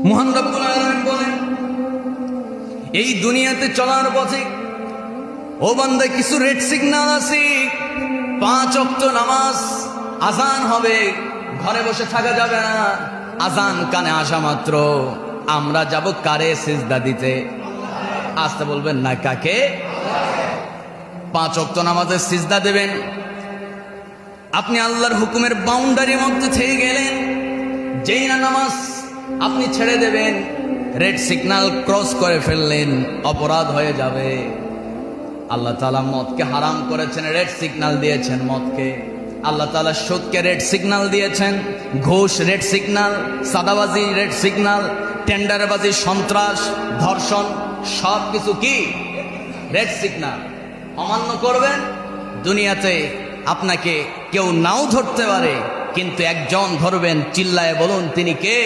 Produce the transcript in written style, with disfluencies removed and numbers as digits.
মহান রব্বুল আলামিন বলেন, এই দুনিয়াতে চলার পথে ও বান্দা কিছু রেড সিগন্যাল আছে। 5 ওয়াক্ত নামাজ, আজান হবে, ঘরে বসে থাকা যাবে না। আজান কানে আসা মাত্র আমরা যাব কারে সিজদা দিতে? আসতে বলবেন না, কাকে? 5 ওয়াক্ত নামাজের সিজদা দেবেন। আপনি আল্লাহর হুকুমের বাউন্ডারির মধ্যে থেকে গেলেন, যেই না নামাজ আপনি ছেড়ে দেবেন, রেড সিগন্যাল ক্রস করে ফেললেন, অপরাধ হয়ে যাবে। আল্লাহ তাআলা মদকে হারাম করেছেন, রেড সিগন্যাল দিয়েছেন মদকে। আল্লাহ তাআলা সুদকে রেড সিগন্যাল দিয়েছেন, ঘুষ রেড সিগন্যাল, সাদাবাজি রেড সিগন্যাল, টেন্ডারবাজি, সন্ত্রাস, ধর্ষণ, সব কিছু কি রেড সিগন্যাল। অমান্য করবেন, দুনিয়াতে আপনাকে কেউ নাও ধরতে পারে, কিন্তু একজন ধরবেন, চিল্লায় বলুন তিনি কে?